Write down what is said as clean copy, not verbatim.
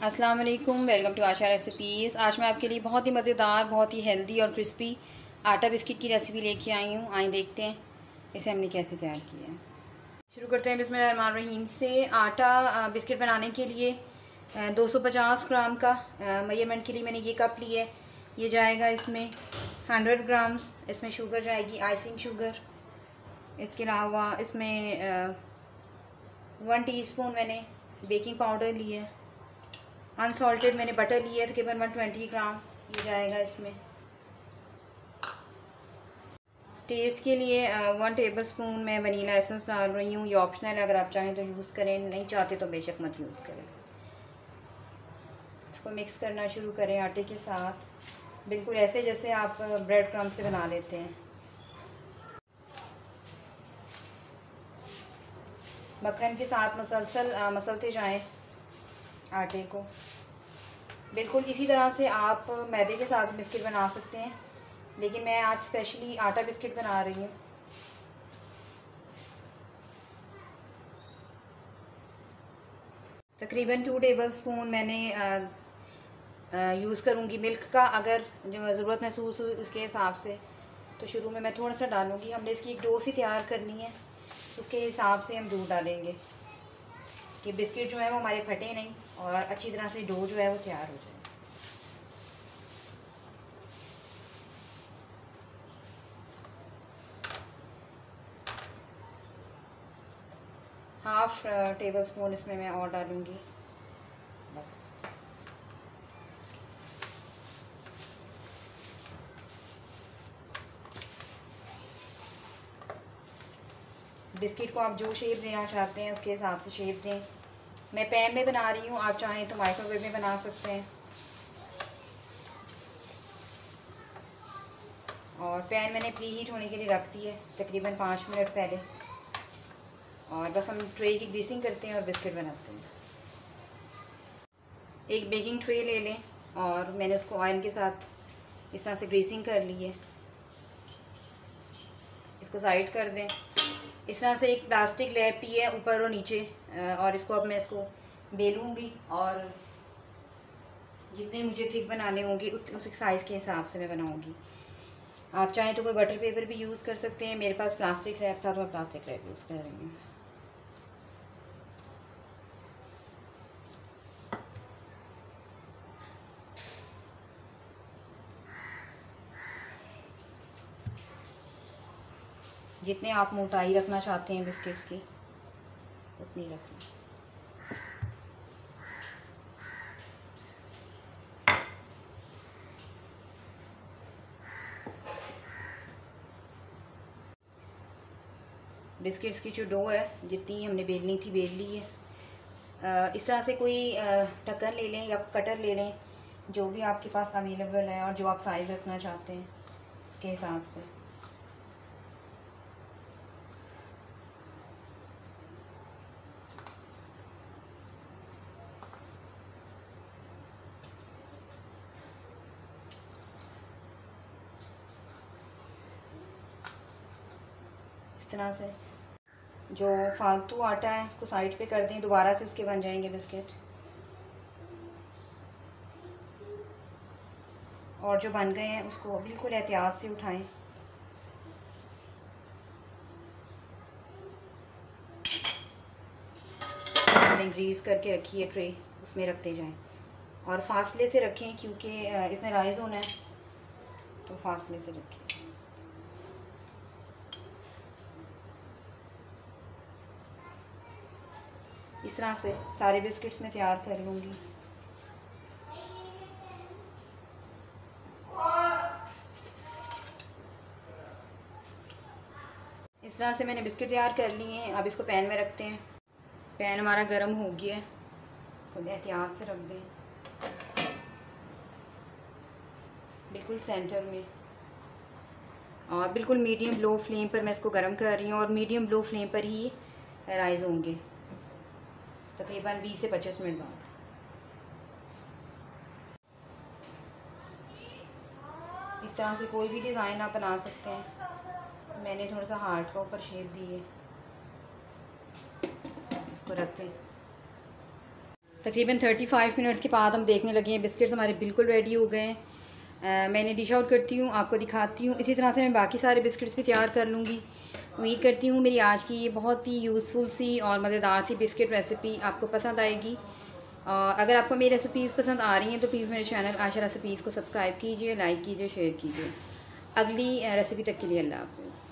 अस्सलाम वालेकुम, welcome to Asha recipes. आज मैं आपके लिए बहुत ही मज़ेदार, बहुत ही हेल्दी और क्रिस्पी आटा बिस्किट की रेसिपी लेके आई हूँ। आइए देखते हैं इसे हमने कैसे तैयार किया है। शुरू करते हैं बिस्मिल्लाहिर्रहमानिर्रहीम से। आटा बिस्किट बनाने के लिए 250 ग्राम का मेजरमेंट के लिए मैंने ये कप लिया है। ये जाएगा इसमें 100 ग्राम्स। इसमें शुगर जाएगी, आइसिंग शुगर। इसके अलावा इसमें 1 टीस्पून मैंने बेकिंग पाउडर लिया है। अनसॉल्टेड मैंने बटर लिया है तकरीबन 120 ग्राम, ये जाएगा इसमें। टेस्ट के लिए 1 टेबलस्पून मैं वनीला एसेंस डाल रही हूँ। ये ऑप्शनल है, अगर आप चाहें तो यूज़ करें, नहीं चाहते तो बेशक मत यूज़ करें। इसको मिक्स करना शुरू करें आटे के साथ, बिल्कुल ऐसे जैसे आप ब्रेड क्रम्ब से बना लेते हैं। मक्खन के साथ मुसलसल मसलते जाएं आटे को। बिल्कुल इसी तरह से आप मैदे के साथ बिस्किट बना सकते हैं, लेकिन मैं आज स्पेशली आटा बिस्किट बना रही हूँ। तकरीबन 2 टेबलस्पून मैंने यूज़ करूँगी मिल्क का। अगर जो ज़रूरत महसूस हुई उसके हिसाब से, तो शुरू में मैं थोड़ा सा डालूँगी। हमने इसकी एक डो सी तैयार करनी है, उसके हिसाब से हम दूध डालेंगे कि बिस्किट जो है वो हमारे फटे नहीं और अच्छी तरह से डो जो है वो तैयार हो जाए। हाफ़ टेबल स्पून इसमें मैं और डालूँगी बस। बिस्किट को आप जो शेप देना चाहते हैं उसके हिसाब से शेप दें। मैं पैन में बना रही हूँ, आप चाहें तो माइक्रोवेव में बना सकते हैं। और पैन मैंने प्री हीट होने के लिए रख दी है तकरीबन 5 मिनट पहले। और बस हम ट्रे की ग्रीसिंग करते हैं और बिस्किट बनाते हैं। एक बेकिंग ट्रे ले लें और मैंने उसको ऑयल के साथ इस तरह से ग्रीसिंग कर ली है। इसको साइड कर दें। इस तरह से एक प्लास्टिक लैपी है ऊपर और नीचे, और इसको अब मैं इसको बेलूँगी और जितने मुझे थिक बनाने होंगे उस साइज़ के हिसाब से मैं बनाऊँगी। आप चाहें तो कोई बटर पेपर भी यूज़ कर सकते हैं। मेरे पास प्लास्टिक रैप था तो मैं प्लास्टिक रैप यूज़ कर रही हूँ। जितने आप मोटाई रखना चाहते हैं बिस्किट्स की उतनी रखें। बिस्किट्स की जो डो है जितनी हमने बेलनी थी बेल ली है। इस तरह से कोई ढक्कन ले लें या कटर ले लें, जो भी आपके पास अवेलेबल है और जो आप साइज़ रखना चाहते हैं उसके हिसाब से। इस तरह से जो फालतू आटा है उसको साइड पे कर दें, दोबारा से उसके बन जाएंगे बिस्किट। और जो बन गए हैं उसको बिल्कुल एहतियात से उठाएं। हमने ग्रीस करके रखी है ट्रे, उसमें रखते जाएं और फासले से रखें क्योंकि इसने राइज होना है, तो फासले से रखें। इस तरह से सारे बिस्किट्स मैं तैयार कर लूँगी। इस तरह से मैंने बिस्किट तैयार कर लिए हैं। अब इसको पैन में रखते हैं। पैन हमारा गर्म हो गया है, इसको एहतियात से रख दें बिल्कुल सेंटर में। और बिल्कुल मीडियम लो फ्लेम पर मैं इसको गर्म कर रही हूँ और मीडियम लो फ्लेम पर ही राइज़ होंगे तकरीबन 20 से 25 मिनट बाद। इस तरह से कोई भी डिज़ाइन आप बना सकते हैं। मैंने थोड़ा सा हार्ट का ऊपर शेप दी है। इसको रखते हैं। तकरीबन 35 मिनट्स के बाद हम देखने लगे हैं बिस्किट्स हमारे बिल्कुल रेडी हो गए हैं। मैंने डिश आउट करती हूँ, आपको दिखाती हूँ। इसी तरह से मैं बाकी सारे बिस्किट्स भी तैयार कर लूँगी। उम्मीद करती हूँ मेरी आज की ये बहुत ही यूज़फुल सी और मज़ेदार सी बिस्किट रेसिपी आपको पसंद आएगी। अगर आपको मेरी रेसिपीज़ पसंद आ रही हैं तो प्लीज़ मेरे चैनल आशा रेसिपीज़ को सब्सक्राइब कीजिए, लाइक कीजिए, शेयर कीजिए। अगली रेसिपी तक के लिए अल्लाह हाफ़िज़।